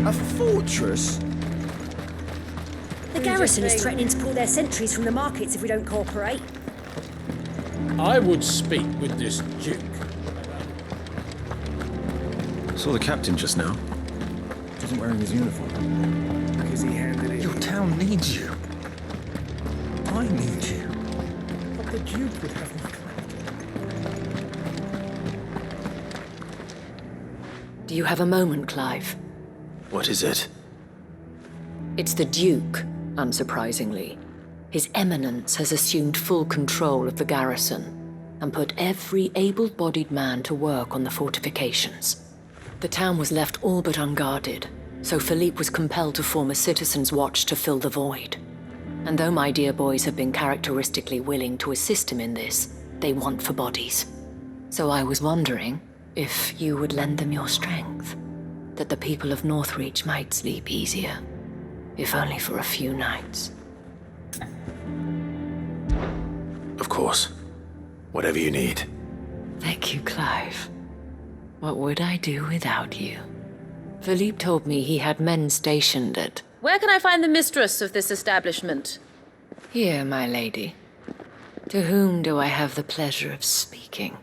A fortress? The garrison is threatening to pull their sentries from the markets if we don't cooperate. I would speak with this duke. Saw the captain just now. Isn't wearing his uniform. Because he handed it. Your town needs you. I need you. But the duke would have me. Do you have a moment, Clive? What is it? It's the Duke, unsurprisingly. His Eminence has assumed full control of the garrison and put every able-bodied man to work on the fortifications. The town was left all but unguarded, so Philippe was compelled to form a citizens' watch to fill the void. And though my dear boys have been characteristically willing to assist him in this, they want for bodies. So I was wondering if you would lend them your strength, that the people of Northreach might sleep easier, if only for a few nights. Of course. Whatever you need. Thank you, Clive. What would I do without you? Philippe told me he had men stationed at... Where can I find the mistress of this establishment? Here, my lady. To whom do I have the pleasure of speaking?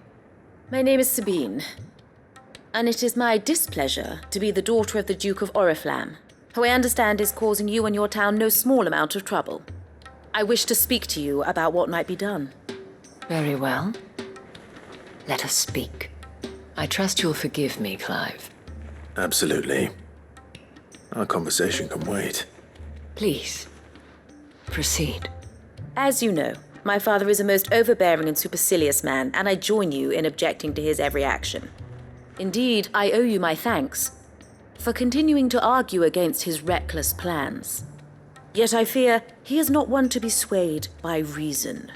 My name is Sabine, and it is my displeasure to be the daughter of the Duke of Oriflamme, who I understand is causing you and your town no small amount of trouble. I wish to speak to you about what might be done. Very well. Let us speak. I trust you'll forgive me, Clive. Absolutely. Our conversation can wait. Please, proceed. As you know, my father is a most overbearing and supercilious man, and I join you in objecting to his every action. Indeed, I owe you my thanks for continuing to argue against his reckless plans. Yet I fear he is not one to be swayed by reason.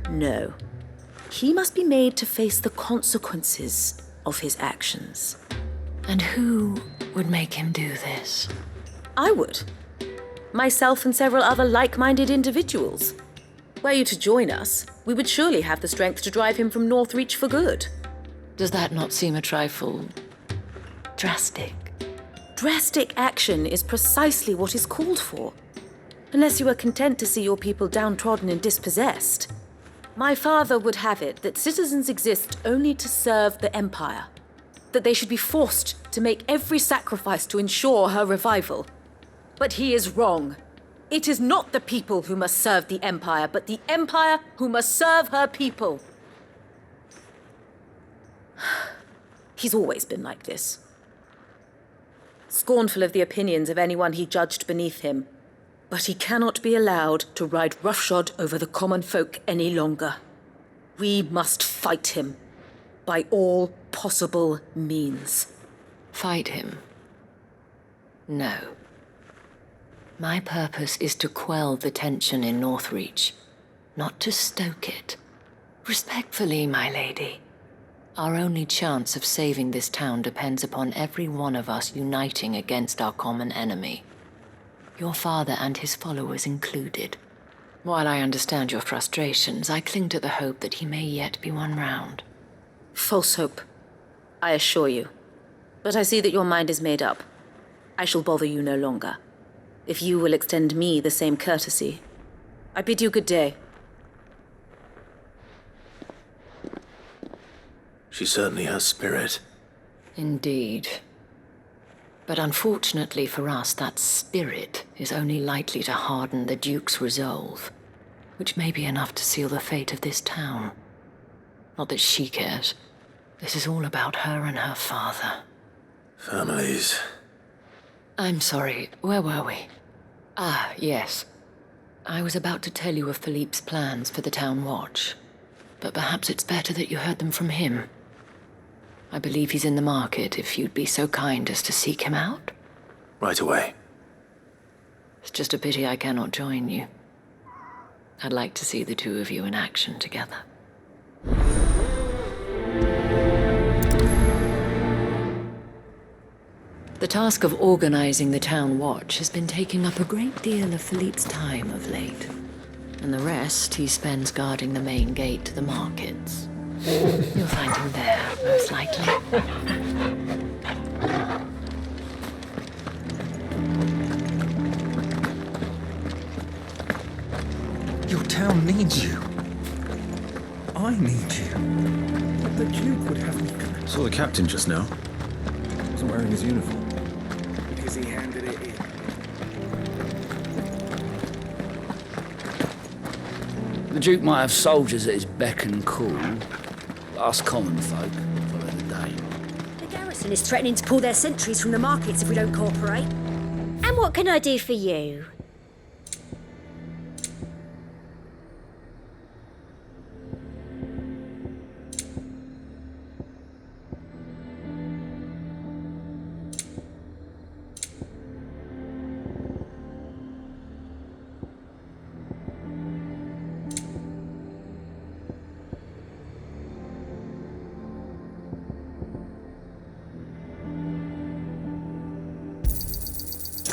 No. He must be made to face the consequences of his actions. And who would make him do this? I would. Myself and several other like-minded individuals. Were you to join us, we would surely have the strength to drive him from Northreach for good. Does that not seem a trifle... drastic? Drastic action is precisely what is called for. Unless you are content to see your people downtrodden and dispossessed. My father would have it that citizens exist only to serve the Empire. That they should be forced to make every sacrifice to ensure her revival. But he is wrong. It is not the people who must serve the Empire, but the Empire who must serve her people. He's always been like this. Scornful of the opinions of anyone he judged beneath him. But he cannot be allowed to ride roughshod over the common folk any longer. We must fight him by all possible means. Fight him? No. My purpose is to quell the tension in Northreach, not to stoke it. Respectfully, my lady. Our only chance of saving this town depends upon every one of us uniting against our common enemy. Your father and his followers included. While I understand your frustrations, I cling to the hope that he may yet be won round. False hope, I assure you. But I see that your mind is made up. I shall bother you no longer. If you will extend me the same courtesy, I bid you good day. She certainly has spirit. Indeed. But unfortunately for us, that spirit is only likely to harden the Duke's resolve, which may be enough to seal the fate of this town. Not that she cares. This is all about her and her father. Families. I'm sorry, where were we? Ah, yes. I was about to tell you of Philippe's plans for the town watch, but perhaps it's better that you heard them from him. I believe he's in the market, if you'd be so kind as to seek him out. Right away. It's just a pity I cannot join you. I'd like to see the two of you in action together. The task of organizing the town watch has been taking up a great deal of Philippe's time of late. And the rest he spends guarding the main gate to the markets. You'll find him there, most likely. town needs you. I need you. But the Duke would have me come. Saw the captain just now. Wasn't wearing his uniform. Because he handed it in. The Duke might have soldiers at his beck and call. Us common folk follow the Dane. The garrison is threatening to pull their sentries from the markets if we don't cooperate. And what can I do for you?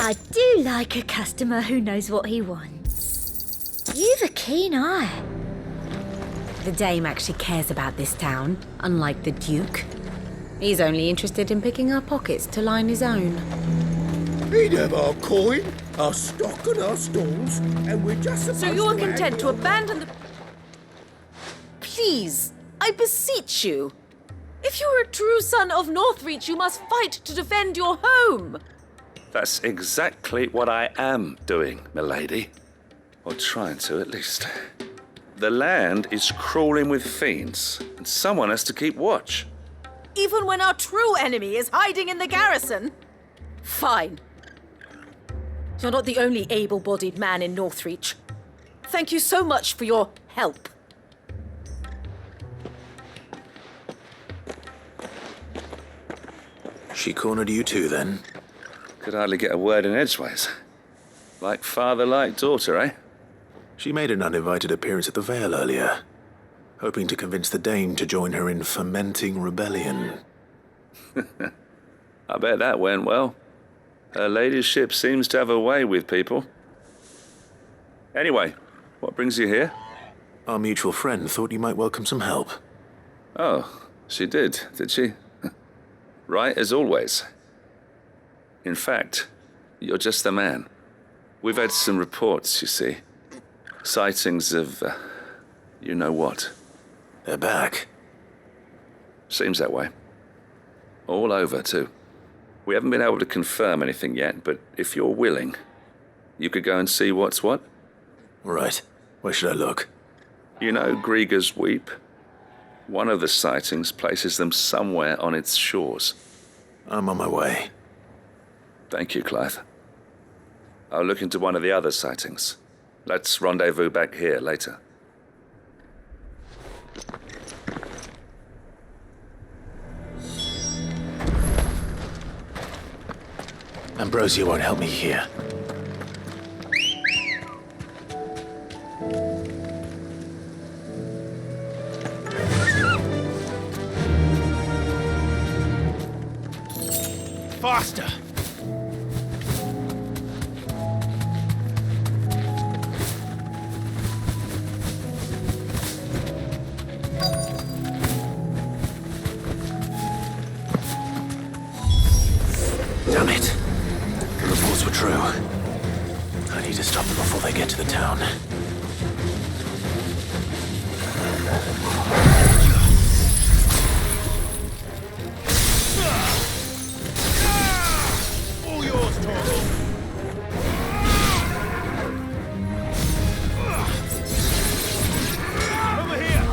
I do like a customer who knows what he wants. You've a keen eye. The Dame actually cares about this town, unlike the Duke. He's only interested in picking our pockets to line his own. We'd have our coin, our stock and our stalls, and we're just supposed to... So you're content to abandon the... Please, I beseech you. If you're a true son of Northreach, you must fight to defend your home. That's exactly what I am doing, milady. Or trying to, at least. The land is crawling with fiends, and someone has to keep watch. Even when our true enemy is hiding in the garrison? Fine. You're not the only able-bodied man in Northreach. Thank you so much for your help. She cornered you too, then? Could hardly get a word in edgeways. Like father, like daughter, eh? She made an uninvited appearance at the Vale earlier, hoping to convince the Dane to join her in fomenting rebellion. I bet that went well. Her ladyship seems to have a way with people. Anyway, what brings you here? Our mutual friend thought you might welcome some help. Oh, she did she? Right as always. In fact, you're just the man. We've had some reports, you see. Sightings of, you know what. They're back. Seems that way. All over, too. We haven't been able to confirm anything yet, but if you're willing, you could go and see what's what. Right. Where should I look? You know Grieger's Weep? One of the sightings places them somewhere on its shores. I'm on my way. Thank you, Clive. I'll look into one of the other sightings. Let's rendezvous back here later. Ambrosia won't help me here. Faster! Damn it. The reports were true. I need to stop them before they get to the town. All yours, Toro! Over here!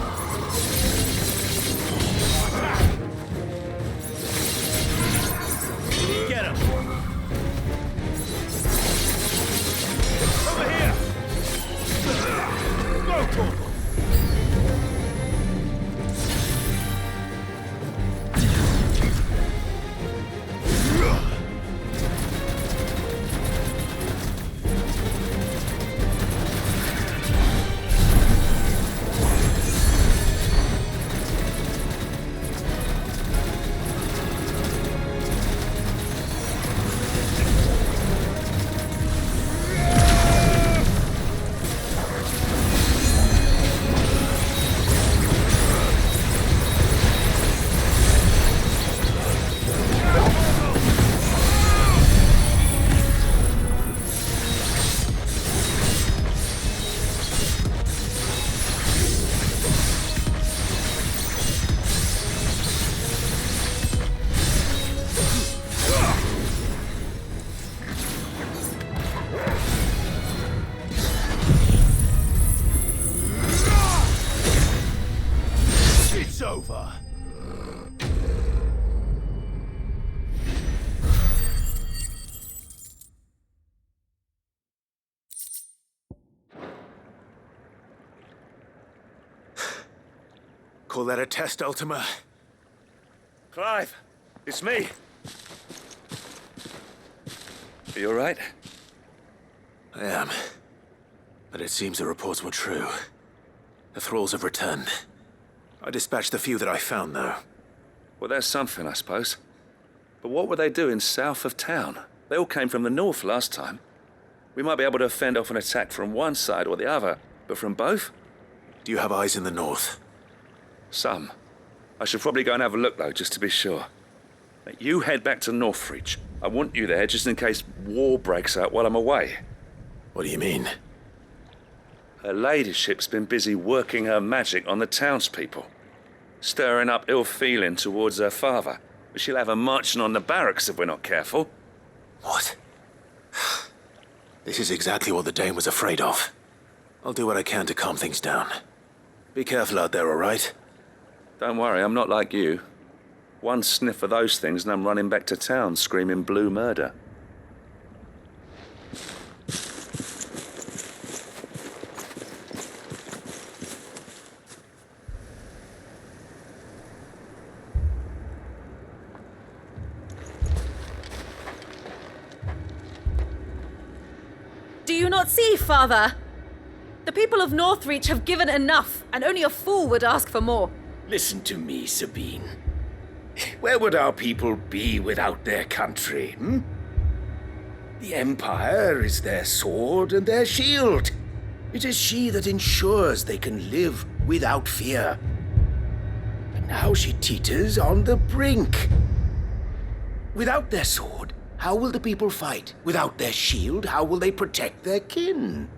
Get him! Over here! Go, Toro! Call that a test, Ultima? Clive, it's me. Are you all right? I am. But it seems the reports were true. The thralls have returned. I dispatched the few that I found, though. Well, that's something, I suppose. But what were they doing south of town? They all came from the north last time. We might be able to fend off an attack from one side or the other, but from both? Do you have eyes in the north? Some. I should probably go and have a look, though, just to be sure. You head back to Northreach. I want you there just in case war breaks out while I'm away. What do you mean? Her ladyship's been busy working her magic on the townspeople, stirring up ill feeling towards her father. But she'll have her marching on the barracks if we're not careful. What? This is exactly what the Dane was afraid of. I'll do what I can to calm things down. Be careful out there, all right? Don't worry, I'm not like you. One sniff of those things and I'm running back to town screaming blue murder. Do you not see, Father? The people of Northreach have given enough, and only a fool would ask for more. Listen to me, Sabine. Where would our people be without their country, hmm? The Empire is their sword and their shield. It is she that ensures they can live without fear. But now she teeters on the brink. Without their sword, how will the people fight? Without their shield, how will they protect their kin?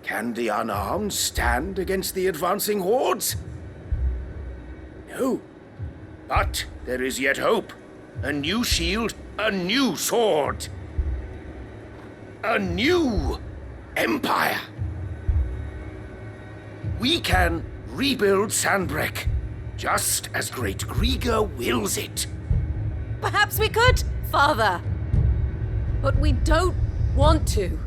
Can the unarmed stand against the advancing hordes? No. But there is yet hope. A new shield, a new sword. A new empire. We can rebuild Sandbreck, just as Great Grieger wills it. Perhaps we could, Father. But we don't want to.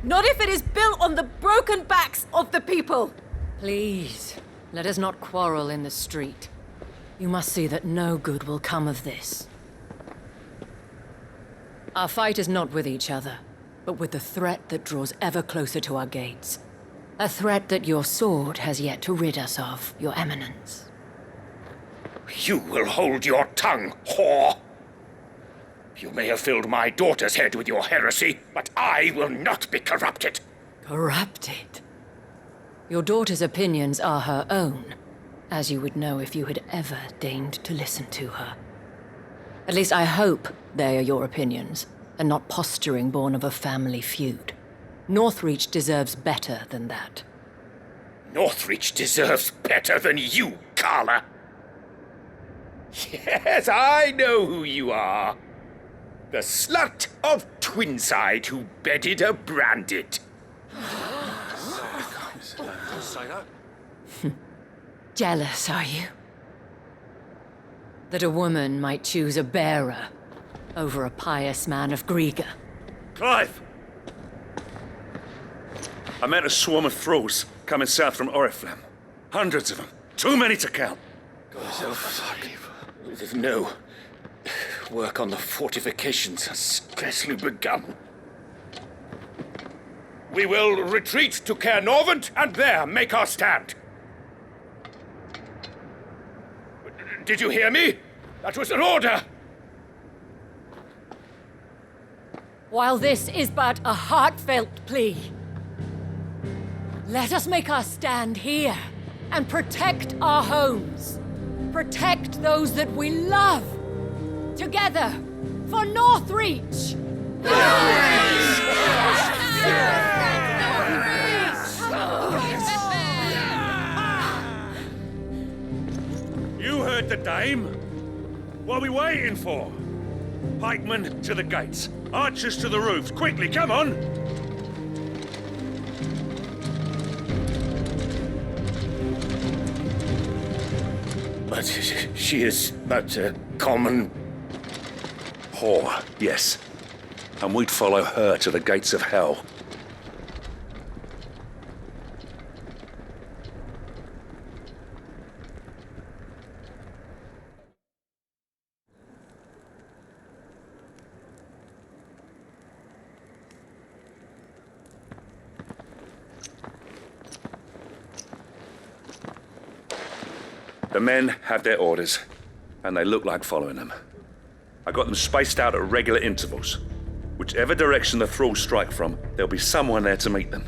Not if it is built on the broken backs of the people. Please, let us not quarrel in the street. You must see that no good will come of this. Our fight is not with each other, but with the threat that draws ever closer to our gates. A threat that your sword has yet to rid us of, Your Eminence. You will hold your tongue, whore! You may have filled my daughter's head with your heresy, but I will not be corrupted. Corrupted? Your daughter's opinions are her own, as you would know if you had ever deigned to listen to her. At least I hope they are your opinions, and not posturing born of a family feud. Northreach deserves better than that. Northreach deserves better than you, Carla. Yes, I know who you are. The slut of Twinside who bedded a branded. Jealous, are you? That a woman might choose a bearer over a pious man of Grieger. Clive! I met a swarm of thralls coming south from Oriflamme. Hundreds of them. Too many to count. No. Work on the fortifications has scarcely begun. We will retreat to Caernarvon and there make our stand. Did you hear me? That was an order! While this is but a heartfelt plea, let us make our stand here and protect our homes. Protect those that we love. Together, for Northreach! You heard the dame. What are we waiting for? Pikemen to the gates. Archers to the roofs. Quickly, come on! But she is but a common whore, yes. And we'd follow her to the gates of hell. The men have their orders, and they look like following them. I got them spaced out at regular intervals. Whichever direction the thralls strike from, there'll be someone there to meet them.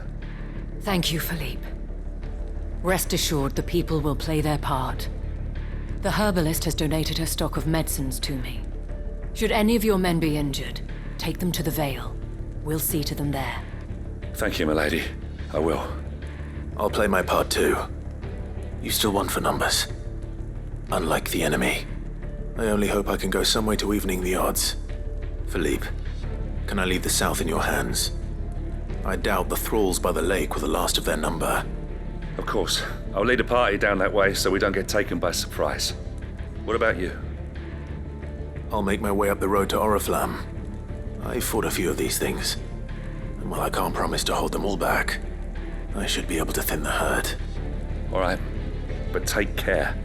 Thank you, Philippe. Rest assured the people will play their part. The herbalist has donated her stock of medicines to me. Should any of your men be injured, take them to the Vale. We'll see to them there. Thank you, milady. I will. I'll play my part too. You still won for numbers. Unlike the enemy. I only hope I can go some way to evening the odds. Philippe, can I leave the South in your hands? I doubt the thralls by the lake were the last of their number. Of course. I'll lead a party down that way so we don't get taken by surprise. What about you? I'll make my way up the road to Oriflamme. I fought a few of these things. And while I can't promise to hold them all back, I should be able to thin the herd. All right. But take care.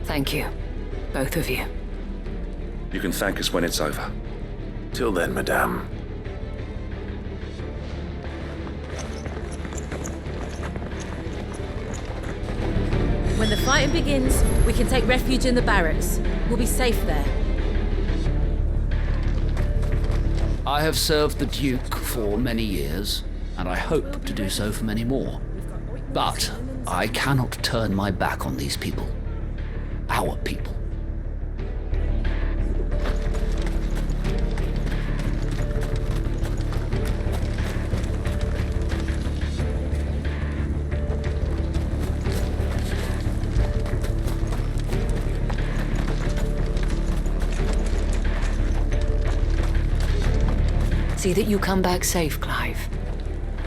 Thank you. Both of you. You can thank us when it's over. Till then, madame. When the fighting begins, we can take refuge in the barracks. We'll be safe there. I have served the Duke for many years, and I hope to do so for many more. But I cannot turn my back on these people. Our people. See that you come back safe, Clive.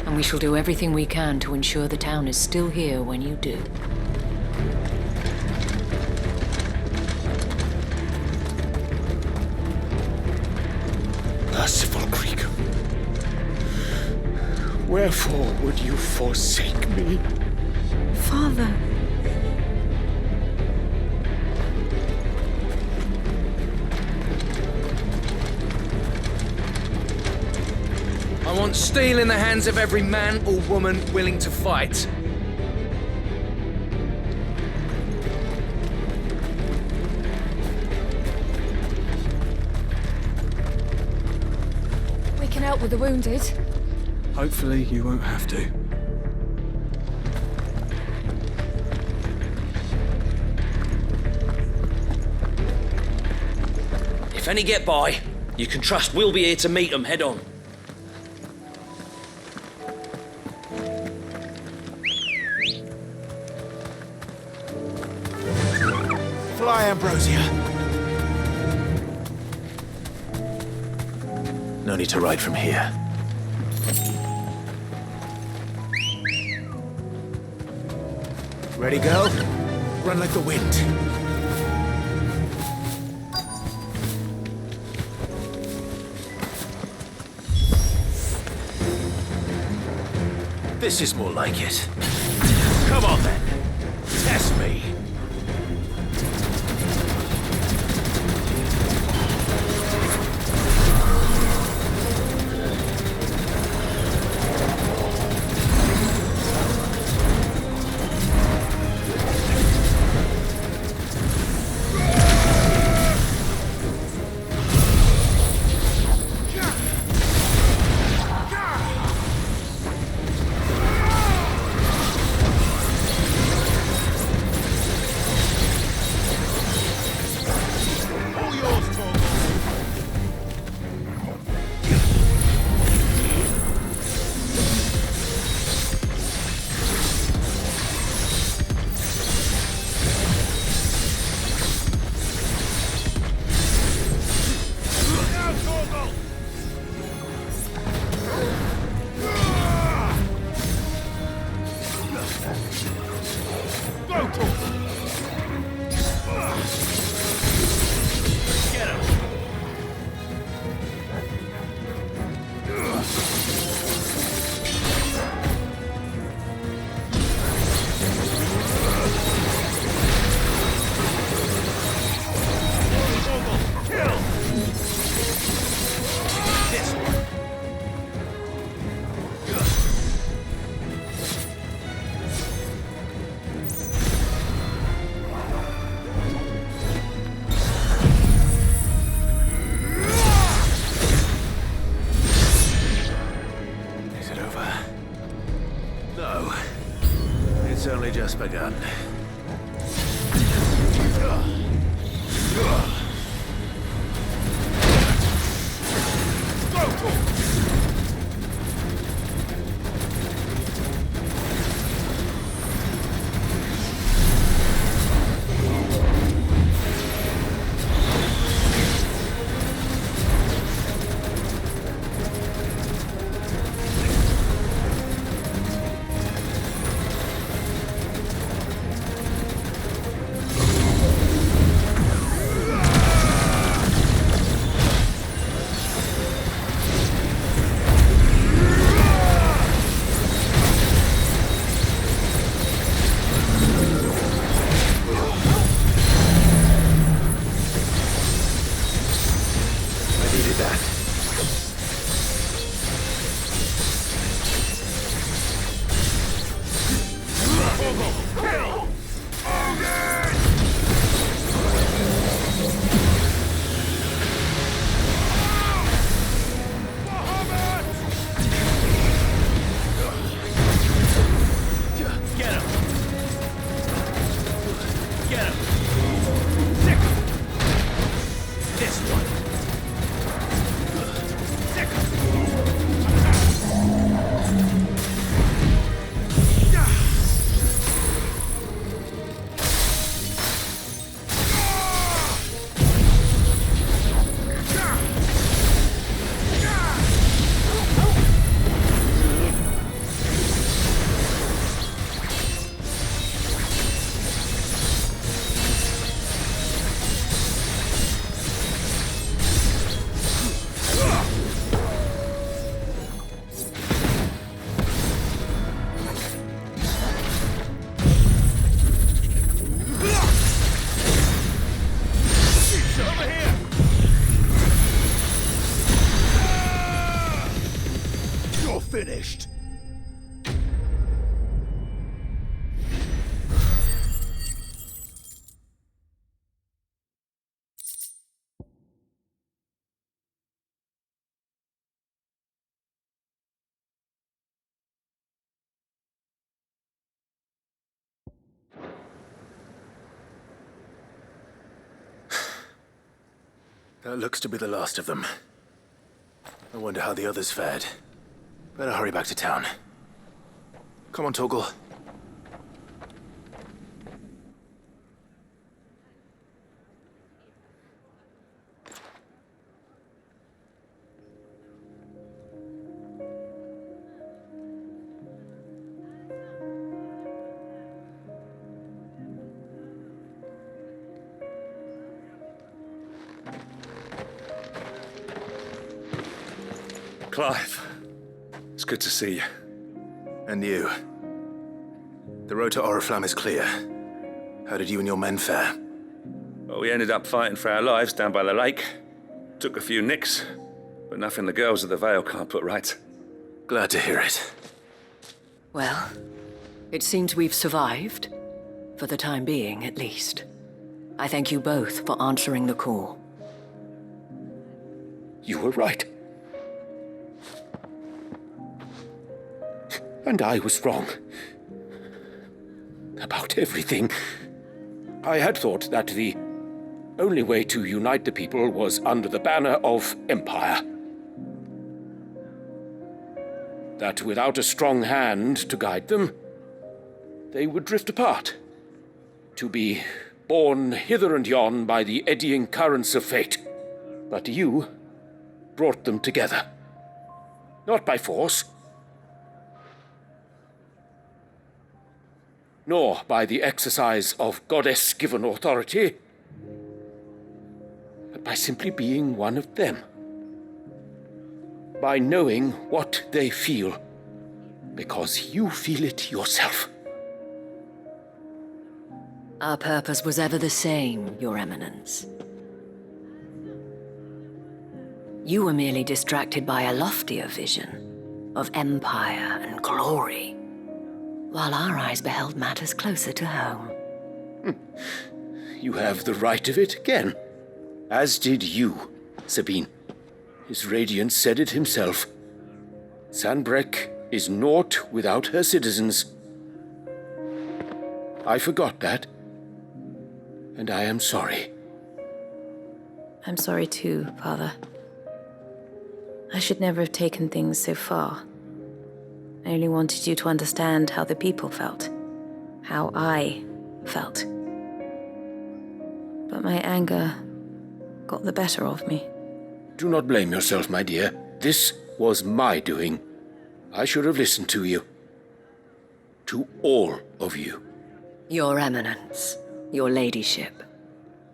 And we shall do everything we can to ensure the town is still here when you do. Merciful Creek, wherefore would you forsake me? Father. I want steel in the hands of every man or woman willing to fight. We can help with the wounded. Hopefully you won't have to. If any get by, you can trust we'll be here to meet them head on. Fly, Ambrosia. No need to ride from here. Ready, go? Run like the wind. This is more like it. Come on then. Test me. just begun. Finished. That looks to be the last of them. I wonder how the others fared. Better hurry back to town. Come on, Torgal. Clive, it's good to see you. And you. The road to Oriflamme is clear. How did you and your men fare? Well, we ended up fighting for our lives down by the lake. Took a few nicks, but nothing the girls of the Vale can't put right. Glad to hear it. Well, it seems we've survived. For the time being, at least. I thank you both for answering the call. You were right. And I was wrong. About everything. I had thought that the only way to unite the people was under the banner of Empire. That without a strong hand to guide them, they would drift apart. To be borne hither and yon by the eddying currents of fate. But you brought them together. Not by force, nor by the exercise of goddess-given authority, but by simply being one of them. By knowing what they feel, because you feel it yourself. Our purpose was ever the same, Your Eminence. You were merely distracted by a loftier vision of empire and glory, while our eyes beheld matters closer to home. You have the right of it again. As did you, Sabine. His radiance said it himself. Sanbreque is naught without her citizens. I forgot that. And I am sorry. I'm sorry too, Father. I should never have taken things so far. I only wanted you to understand how the people felt. How I felt. But my anger got the better of me. Do not blame yourself, my dear. This was my doing. I should have listened to you. To all of you. Your Eminence, your ladyship,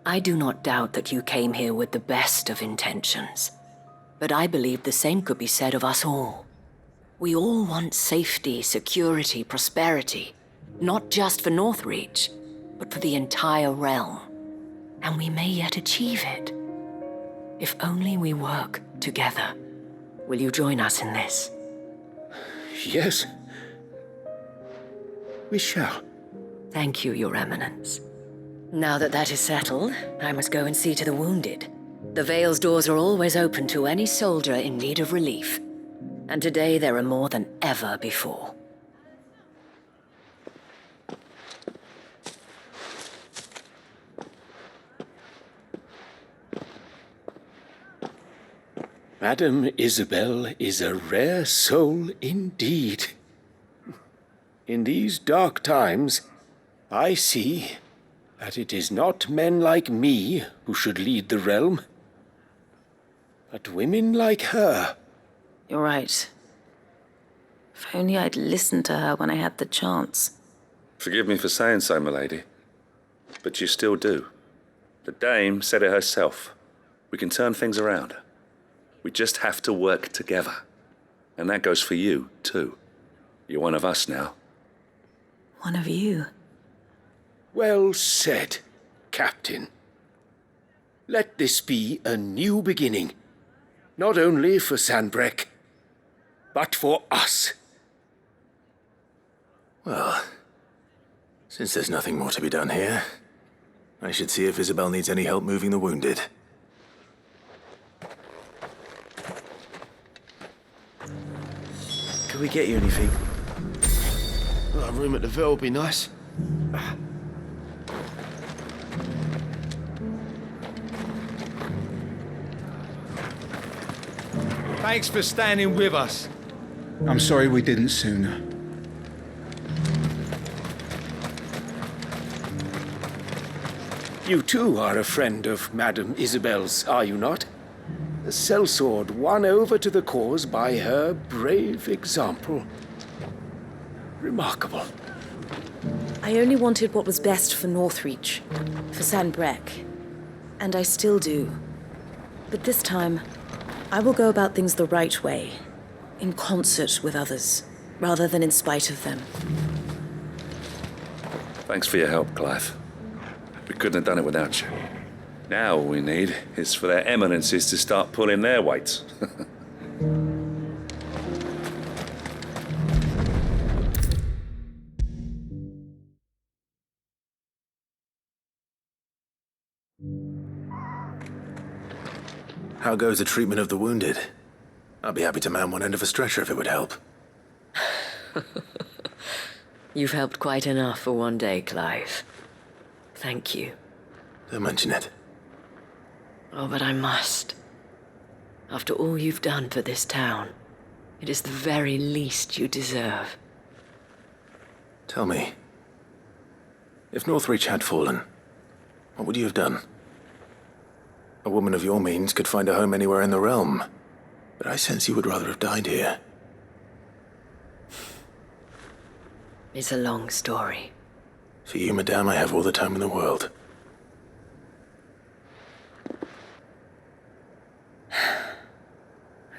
I do not doubt that you came here with the best of intentions. But I believe the same could be said of us all. We all want safety, security, prosperity. Not just for Northreach, but for the entire realm. And we may yet achieve it. If only we work together. Will you join us in this? Yes. We shall. Thank you, Your Eminence. Now that that is settled, I must go and see to the wounded. The Vale's doors are always open to any soldier in need of relief. And today there are more than ever before. Madame Isabel is a rare soul indeed. In these dark times, I see that it is not men like me who should lead the realm, but women like her. You're right. If only I'd listened to her when I had the chance. Forgive me for saying so, milady, but you still do. The dame said it herself. We can turn things around. We just have to work together. And that goes for you, too. You're one of us now. One of you? Well said, Captain. Let this be a new beginning. Not only for Sanbreque, but for us. Well, since there's nothing more to be done here, I should see if Isabel needs any help moving the wounded. Could we get you anything? Well, a room at the Ville would be nice. Thanks for standing with us. I'm sorry we didn't sooner. You too are a friend of Madame Isabel's, are you not? The sellsword won over to the cause by her brave example. Remarkable. I only wanted what was best for Northreach, for Sanbreque, and I still do. But this time, I will go about things the right way, in concert with others, rather than in spite of them. Thanks for your help, Clive. We couldn't have done it without you. Now all we need is for their eminences to start pulling their weight. How goes the treatment of the wounded? I'd be happy to man one end of a stretcher if it would help. You've helped quite enough for one day, Clive. Thank you. Don't mention it. Oh, but I must. After all you've done for this town, it is the very least you deserve. Tell me, if Northreach had fallen, what would you have done? A woman of your means could find a home anywhere in the realm, but I sense you would rather have died here. It's a long story. For you, madame, I have all the time in the world.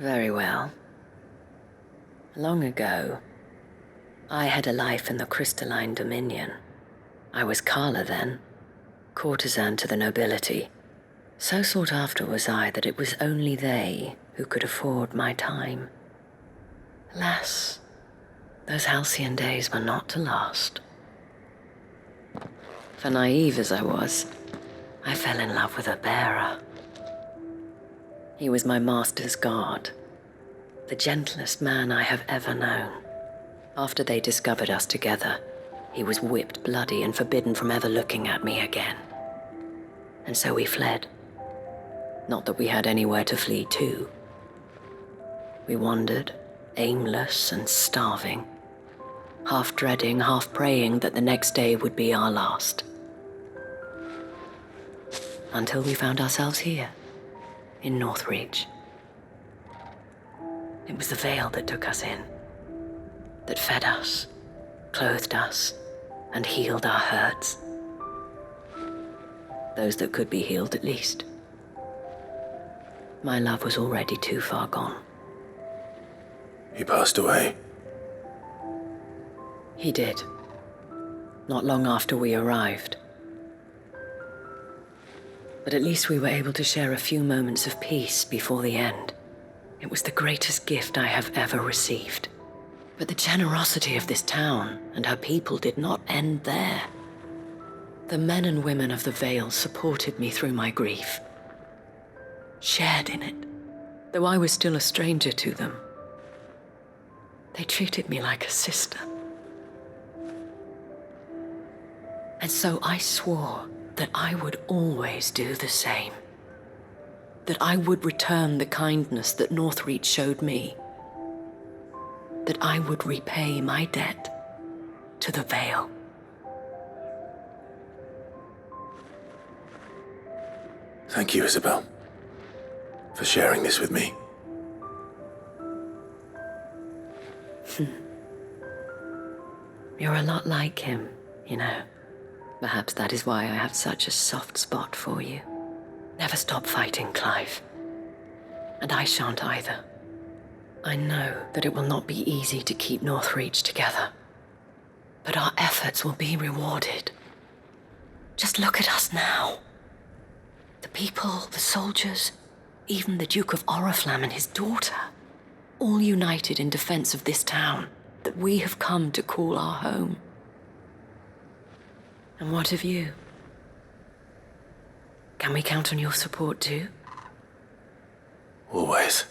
Very well. Long ago, I had a life in the Crystalline Dominion. I was Carla then, courtesan to the nobility. So sought after was I that it was only they who could afford my time. Alas, those halcyon days were not to last. For naive as I was, I fell in love with a bearer. He was my master's guard, the gentlest man I have ever known. After they discovered us together, He was whipped bloody and forbidden from ever looking at me again. And so we fled. Not that we had anywhere to flee to. We wandered, aimless and starving, half dreading, half praying that the next day would be our last. Until we found ourselves here, in Northreach. It was the Veil that took us in, that fed us, clothed us, and healed our hurts. Those that could be healed, at least. My love was already too far gone. He passed away. He did. Not long after we arrived. But at least we were able to share a few moments of peace before the end. It was the greatest gift I have ever received. But the generosity of this town and her people did not end there. The men and women of the Vale supported me through my grief, shared in it, though I was still a stranger to them. They treated me like a sister. And so I swore that I would always do the same. That I would return the kindness that Northreach showed me. That I would repay my debt to the Vale. Thank you, Isabel, for sharing this with me. You're a lot like him, you know. Perhaps that is why I have such a soft spot for you. Never stop fighting, Clive. And I shan't either. I know that it will not be easy to keep Northreach together. But our efforts will be rewarded. Just look at us now. The people, the soldiers, even the Duke of Oriflamme and his daughter, all united in defense of this town that we have come to call our home. And what of you? Can we count on your support too? Always.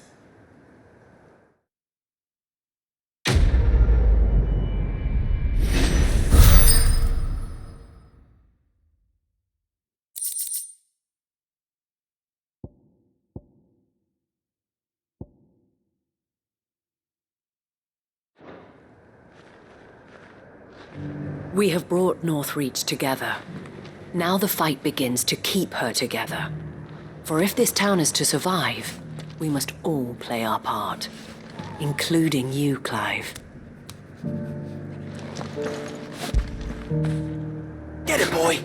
We have brought Northreach together. Now the fight begins to keep her together. For if this town is to survive, we must all play our part, including you, Clive. Get it, boy!